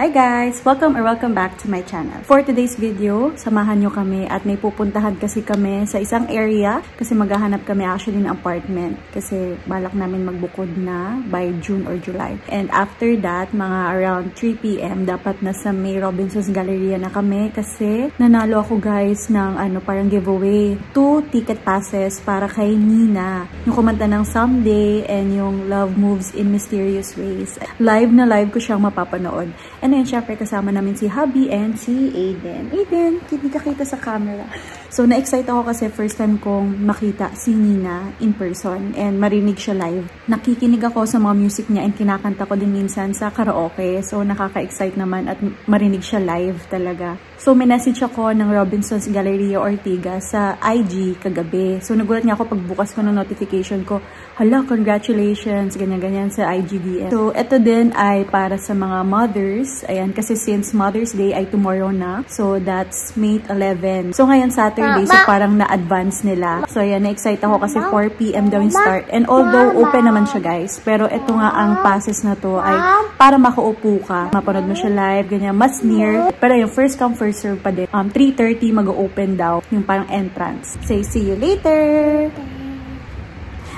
Hi guys! Welcome back to my channel. For today's video, samahan nyo kami at may pupuntahan kasi kami sa isang area kasi maghahanap kami actually ng apartment kasi balak namin magbukod na by June or July. And after that, mga around 3 PM, dapat nasa May Robinson's Galleria na kami kasi nanalo ako guys ng parang giveaway. 2 ticket passes para kay Nina. Yung kumanta ng Someday and yung Love Moves in Mysterious Ways. Live na live ko siyang mapapanood. And then, syempre, kasama namin si Hubby and si Aiden. Aiden, hindi ka kita sa camera. So, na-excite ako kasi first time kong makita si Nina in person and marinig siya live. Nakikinig ako sa mga music niya and kinakanta ko din minsan sa karaoke. So, nakaka-excite naman at marinig siya live talaga. So, may message ako ng Robinson's Galleria Ortigas sa IG kagabi. So, nagulat nga ako pagbukas ko ng notification ko. Hala, congratulations, ganyan-ganyan sa IGDM. So, ito din ay para sa mga mothers. Ayan, kasi since Mother's Day ay tomorrow na. So, that's May 11. So, ngayon Saturday, so parang na-advance nila. So, ayan, na-excite ako kasi 4 PM daw yung start. And although open naman siya guys, pero ito nga ang passes na to ay para makaupo ka. Mapanood mo siya live, ganyan, mas near. Pero yung first come, first serve pa din. 3:30 mag-open daw yung parang entrance. Say, see you later!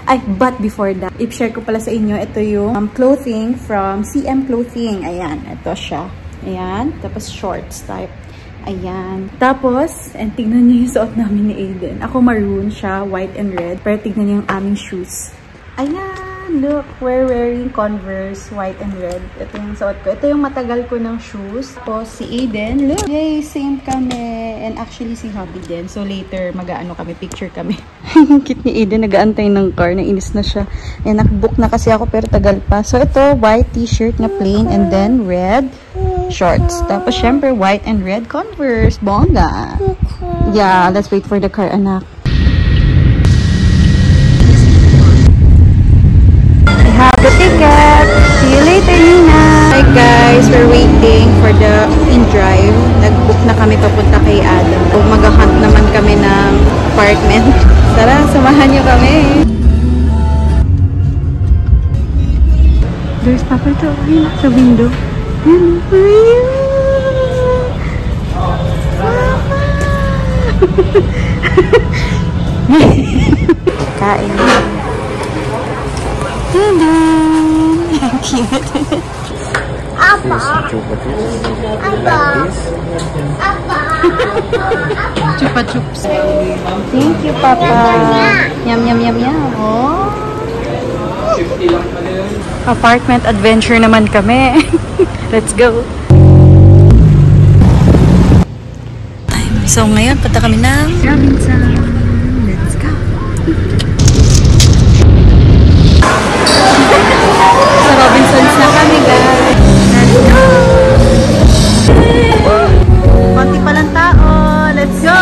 Ay, but before that, i-share ko pala sa inyo, ito yung clothing from CM Clothing. Ayan, ito siya. Ayan, tapos shorts type. Ayan. Tapos, and tignan niyo yung suot namin ni Aiden. Ako maroon siya, white and red. Pero tignan niyo yung aming shoes. Ayan, look, we're wearing Converse, white and red. Ito yung suot ko. Ito yung matagal ko ng shoes. Tapos, si Aiden, look, hey, same kami. And actually, si Hubby din. So, later, mag-ano kami, picture kami. Cute ni Aiden, nag-aantay ng car. Nainis na siya. And nakbook na kasi ako, pero tagal pa. So, ito, white t-shirt na plain. And then, red shorts. Tapos, syempre, white and red Converse. Bongga. Yeah, let's wait for the car, anak. Have the ticket. See you later, Nina. Hi guys, we're waiting for the in-drive. Nag-book na kami papunta kay Adam. So, mag-hunt naman kami ng apartment. Tara, samahan niyo kami. There's Papa to sa window. Kain. How cute. Appa. Appa. Appa. Chupa chups. Thank you, Papa. Yum, yum, yum, yum. Oh. Apartment adventure naman kami. Let's go. So, ngayon, punta kami ng Robinson. Let's go. Sa Robinsons na kami, guys. Let's go! Konti pa lang tao. Let's go!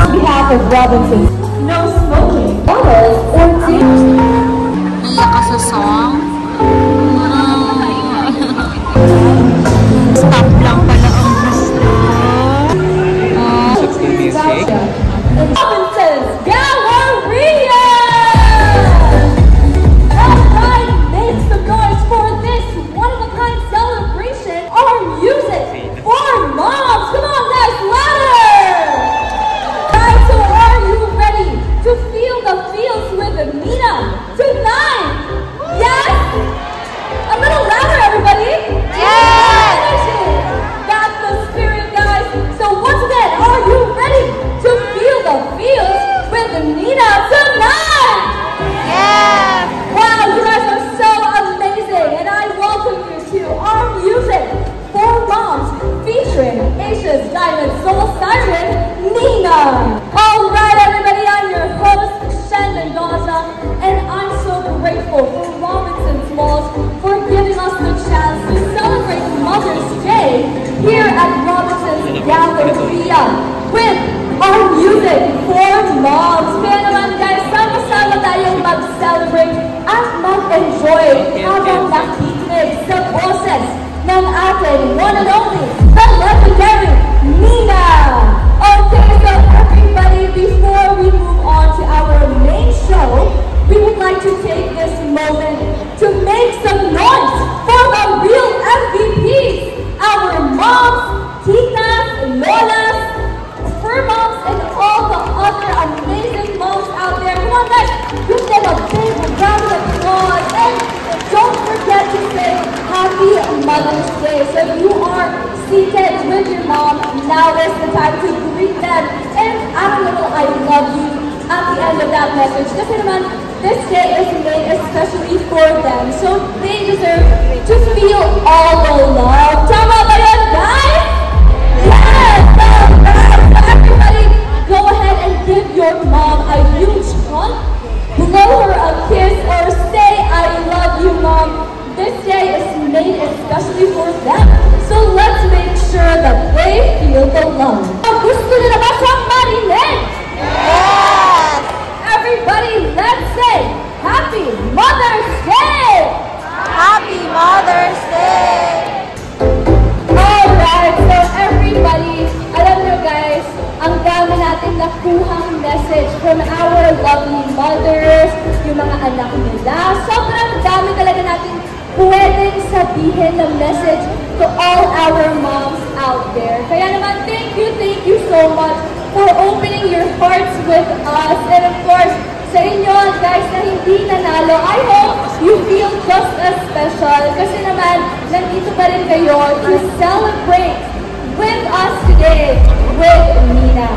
On behalf of Robinsons, no smoking, photos, or tears. Iyak ka sa song. Stop lang pala ang gusto. Robinsons Galleria! Alright, make some noise for this one-of-a-kind celebration. Our music for moms. Come on, guys, louder! Alright, so are you ready to feel the feels with Nina tonight? Yes? A little louder, everybody. Yes! That's the spirit, guys. So once again, are you ready to feel the feels with Nina tonight? Yes. Wow, you guys are so amazing, and I welcome you to our music for moms featuring Asia's Diamond Soul Siren, Nina. All right, everybody, I'm your host, Shen Mendoza, and I'm so grateful for Robinsons Malls for giving us the chance to celebrate Mother's Day here at Robinsons Galleria with our music for moms. Kaya naman guys, sama-sama tayong mag-celebrate at mag-enjoy habang nakikinig sa boses ng ating one and only, the legendary Nina. Okay, so everybody, before we move on to our main show, we would like to take this moment to make some noise for the real MVPs, our with your mom, now is the time to greet them and add a little I love you at the end of that message. Kasi naman, this day is made especially for them. So they deserve to feel all the love. Tama ba yun, guys? Yes! So everybody, go ahead and give your mom a huge hug. Blow her a kiss or say, I love you, Mom. This day is made especially for them. So let's make sure that they feel the love. Gusto nila ba siyang marinig? Yes! Everybody, let's say, Happy Mother's Day! Happy Mother's Day! Alright, so everybody, alam nyo guys, ang dami natin nakuhang message from our lovely mothers, yung mga anak nila. Sobrang dami talaga natin pwedeng sabihin na message to all our moms out there. Kaya naman, thank you so much for opening your hearts with us. And of course, sa inyo guys na hindi nanalo, I hope you feel just as special kasi naman, nandito pa rin kayo to celebrate with us today with Nina.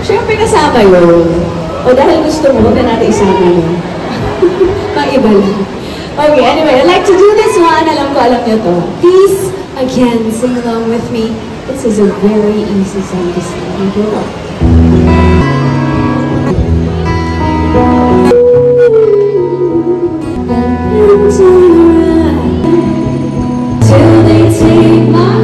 Siyempre kasama yun. O dahil gusto mo, huwag na natin isama yun. Pang-iba lang. Okay, anyway, I'd like to do this one. Alam niyo to. Please, again, sing along with me. This is a very easy song to sing. Go on. Till they take my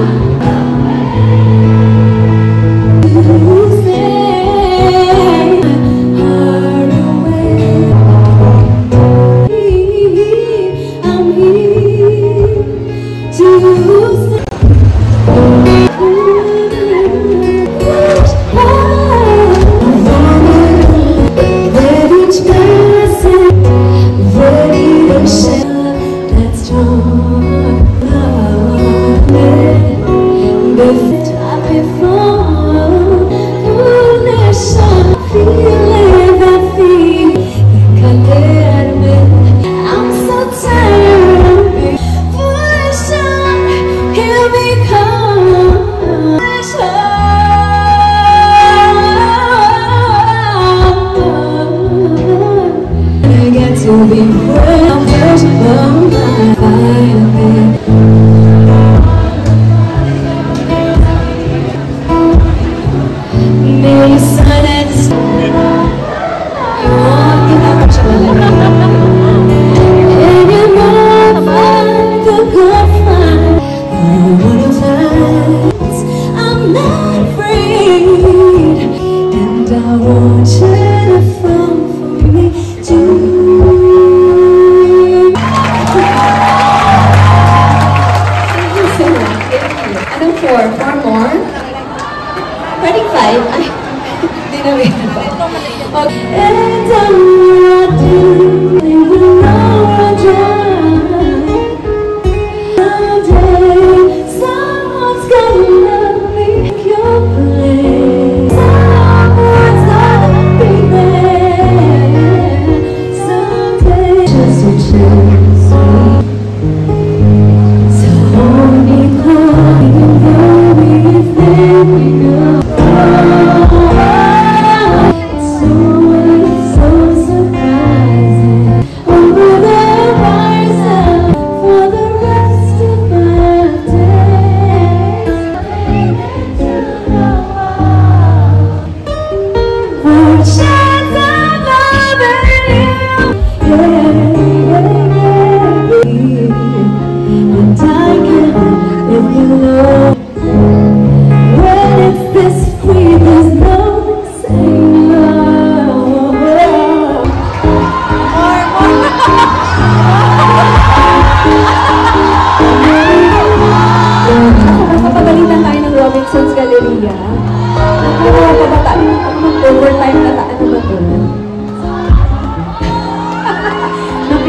I want you to fall for me too.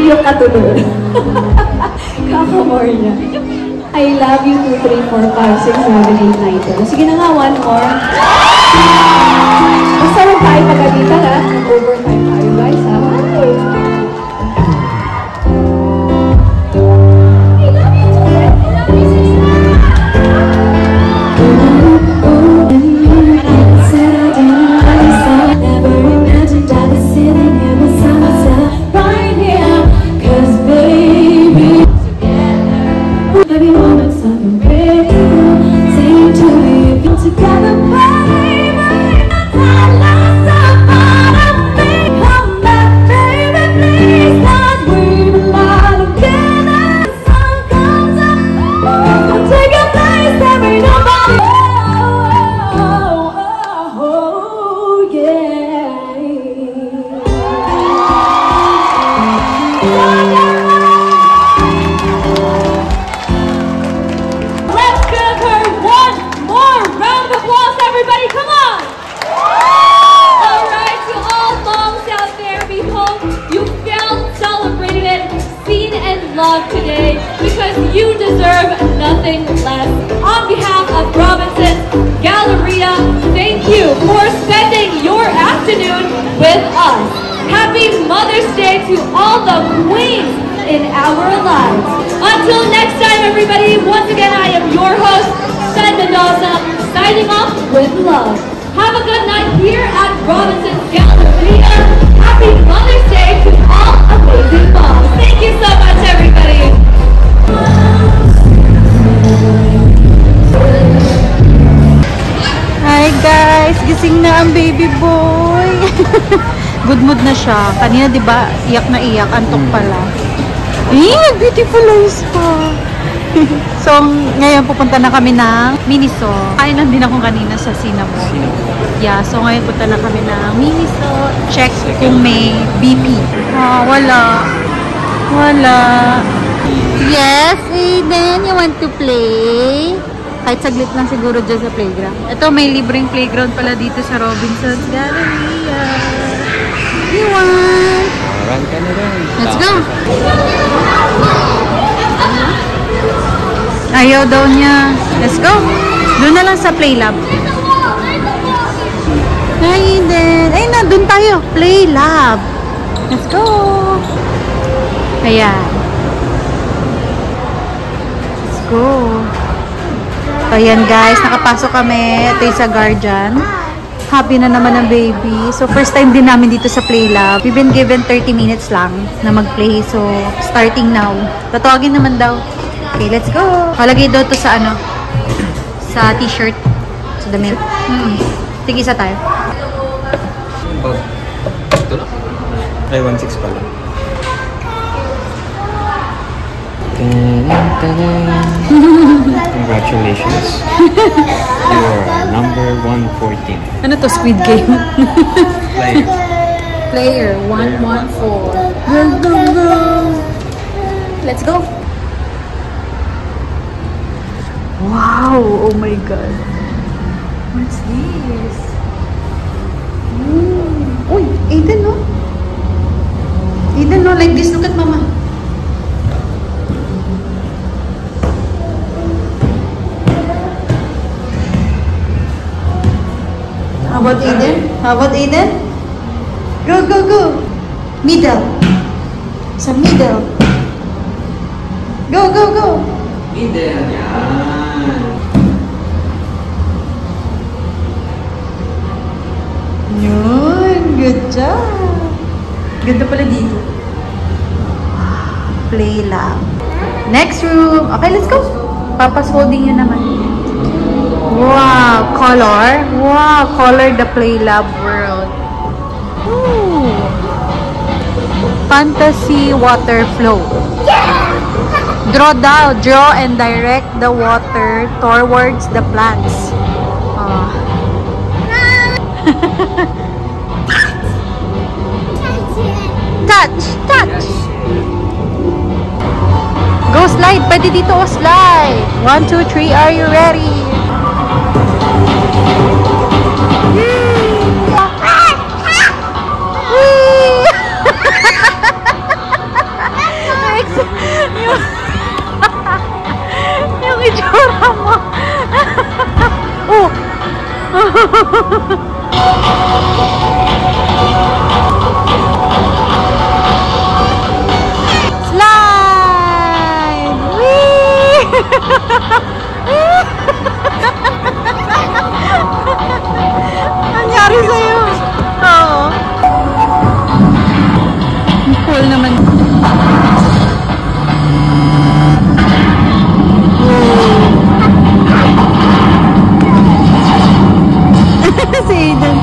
yung katunod. Kakamore niya. I love you, 2, 3, 4, 5, 6, 7, 8, 9, 10. Sige na nga, one more. Basta huwag tayo pagalitan, ha? Overtime tayo, guys, ha? Today because you deserve nothing less. On behalf of Robinson Galleria, thank you for spending your afternoon with us. Happy Mother's Day to all the queens in our lives. Until next time, everybody, once again, I am your host, Shen Mendoza, signing off with love. Have a good night here at Robinson Galleria. Happy Mother's Day to all amazing moms. Thank you so much, everybody. Hi guys! Gising na ang baby boy! Good mood na siya. Kanina diba, iyak na iyak. Antok pala. Beautiful eyes pa! So, ngayon pupunta na kami ng Miniso. Kain lang din ako kanina sa Cinnamon. Yeah, so ngayon punta na kami ng Miniso. Check kung may BP. Wala. Wala. Yes, Aiden, you want to play? Kahit saglit lang siguro dyan sa playground. Ito, may libreng playground pala dito sa Robinson's Galleria. You want? Run ka na rin. Let's go! Ayaw daw niya. Let's go! Doon na lang sa Playlab. Aiden! Ay na, doon tayo. Playlab. Let's go! Ayan. Let's go! Ayan guys, nakapasok kami. Ito yung sa Guardian. Happy na naman ang baby. So, first time din namin dito sa Playlab. We've been given 30 minutes lang na mag-play. So, starting now. Tatawagin naman daw. Okay, let's go. Malagay daw to sa ano? Sa t-shirt. Sa damit. Tig-isa tayo. Oh. Ito na? Ay, 1.6 pala. Congratulations. You are number 114. Ano to? Squid Game? Player. Player 114. Let's go. Wow! Oh my God. What's this? Uy! Aiden, no? Aiden, no? Like this. Look at mama. How about Aiden? How about Aiden? Go, go, go! Middle. Sa middle. Go, go, go! Middle. Yan. Yun! Good job! Ganda pala dito. Play lang. Next room. Okay, let's go. Papa's holding you naman. Wow! Color. Wow! Color the Playlab world. Ooh. Fantasy water flow. Draw and direct the water towards the plants. Touch! Go slide! Pwede dito o slide! 1, 2, 3, are you ready? Purple naman. Si Aiden.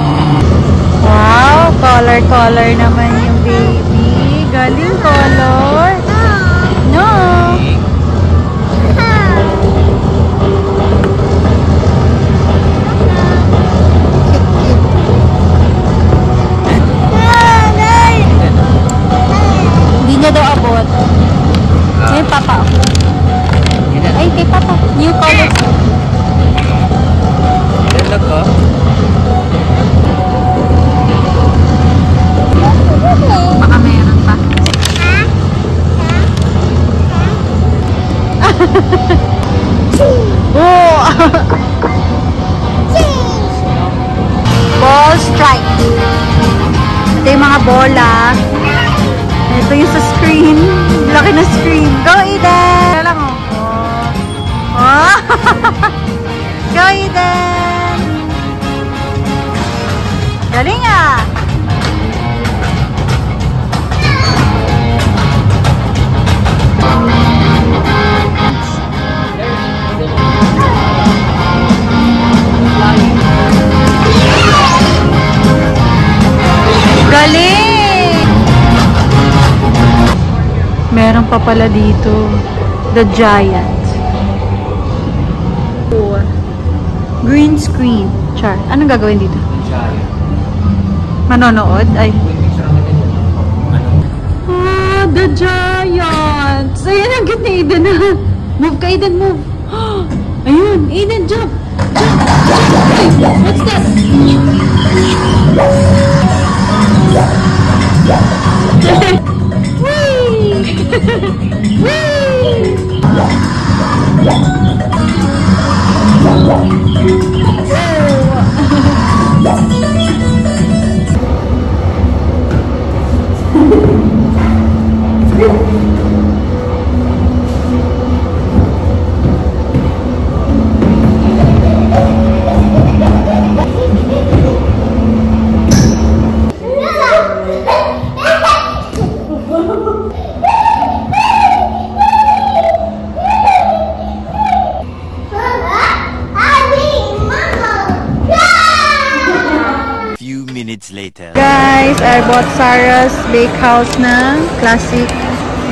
Wow, color naman yung baby. Galing color. No. Hindi niya daw abot. May papa ako. Ay, kay papa. New color. Ganda ko. Baka meron pa. Oh! Ball strike. Ito yung mga bola. Ito yung sa screen. Laki na screen. Go, Eden! Lang, oh. Oh! Go, Eden! Galing ah! Galing! Meron pa pala dito. The Giant. Oh. Green screen. Char. Anong gagawin dito? Manonood? Ay. Ah, The Giant! So, yan ang cute ni Eden na. Move ka, Eden, move. Ayun, Eden, jump! Jump! Jump! Ay, what's that? Whee! Whee! Later. Guys, I bought Sarah's Bakehouse na classic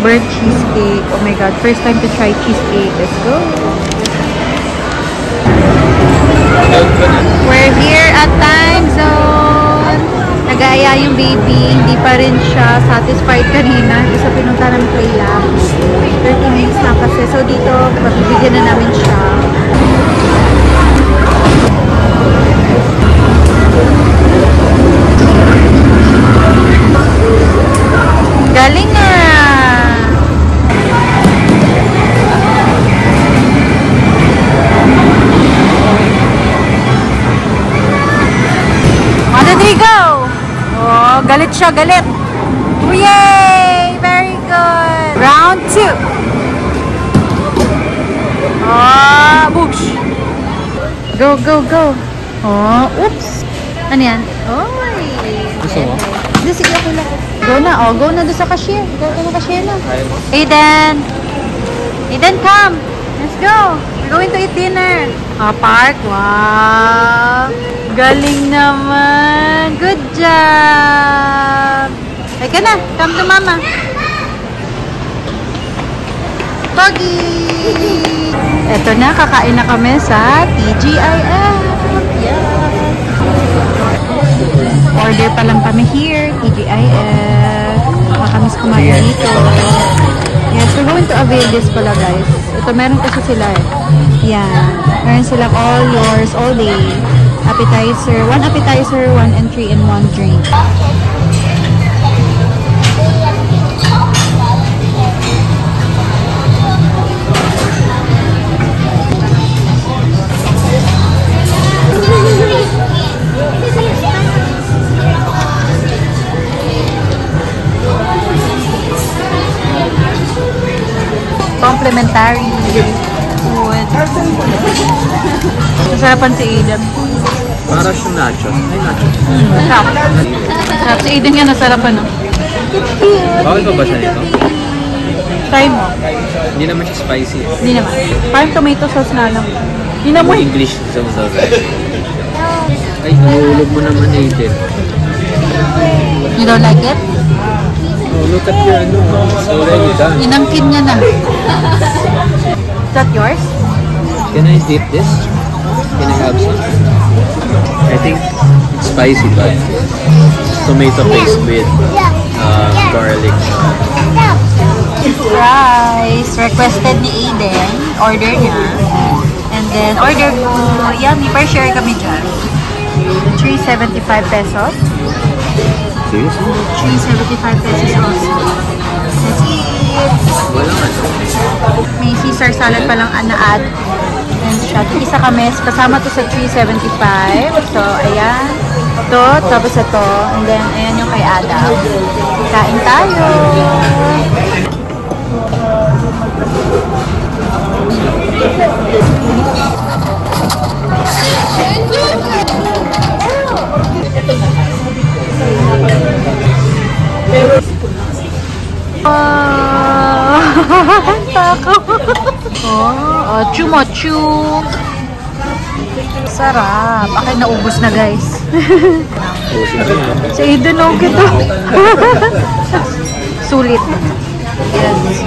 burnt cheesecake. Oh my god, first time to try cheesecake. Let's go! We're here at Time Zone. Nag-aaya yung baby. Hindi pa rin siya satisfied kanina. Isa pinunta namin play lab. 30 minutes na kasi. So dito, pagbibigyan na namin siya. Galing na! One, two, three, go! Oh, galit siya, galit! Yay! Very good! Round 2! Oh, boosh! Go, go, go! Oh, oops! Ano yan? Oh, gusto mo? Hindi, sige, ako lang. Go na, oh. Go na doon sa cashier. Go na cashier na. Aiden! Aiden, come! Let's go! We're going to eat dinner. Park. Wow! Galing naman! Good job! Teka na, come to mama. Pogi! Eto na, kakain na kami sa TGIF. Yeah! Order pa lang kami here, TGIF. Makamiss kumain dito. Yes, we're going to avail this pala, guys. Ito, meron kasi sila eh. Yan. Meron silang all yours, all day. Appetizer, 1 appetizer, 1 entry, and 1 drink. Complimentary food. Nasarapan si Aiden. Para siyang nachos. Ay, nachos. Sarap. Sarap si Aiden nga nasarapan, no? It's cute. Bakit ba siya nito? Try mo. Hindi naman siya spicy. Hindi naman. Parang tomato sauce na lang. Yun na mo. English sauce. Ay, nahulog mo naman, Aiden. You don't like it? Oh, look at your ano. It's already done. Inangkin niya na. Is that yours? Can I dip this? Can I have some? I think it's spicy, but tomato paste with garlic. Rice. Requested ni Aiden. Order niya. And then, order ko. Yummy. Per share kami dyan. 375 pesos. Seriously? 375 pesos also. Let's eat. Walang ano. May Caesar salad palang na-add. And siya. Isa kami. Kasama to sa 375. So, ayan. Ito. Tapos ito. And then, ayan yung kay Adam. Kain tayo. Chumochu. Sarap. Akin naubos na, guys. Sa Aiden, no, gito. Sulit. Yes.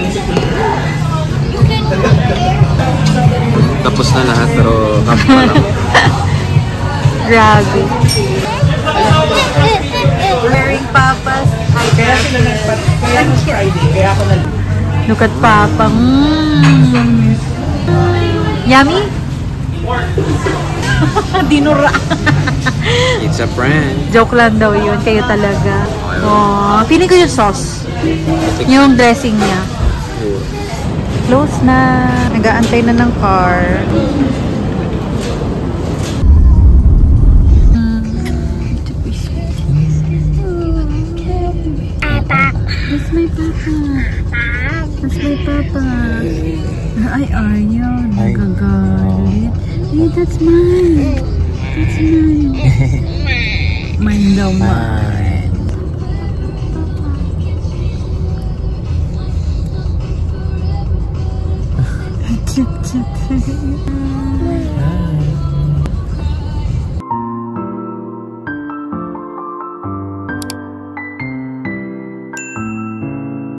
Tapos na lahat, pero half pa lang. Grabe. Wearing Papa's Look at Papa. Yummy? Dinura. It's a prank. Joke lang daw yun. Kayo talaga. Oh, feeling ko yung sauce. Yung dressing niya. Close na. Nag-aantay na ng car. That's my papa. That's my papa. Ay, ayaw. Nagagalit. Hey, that's mine. That's mine. Mine daw, ma. Cute, cute.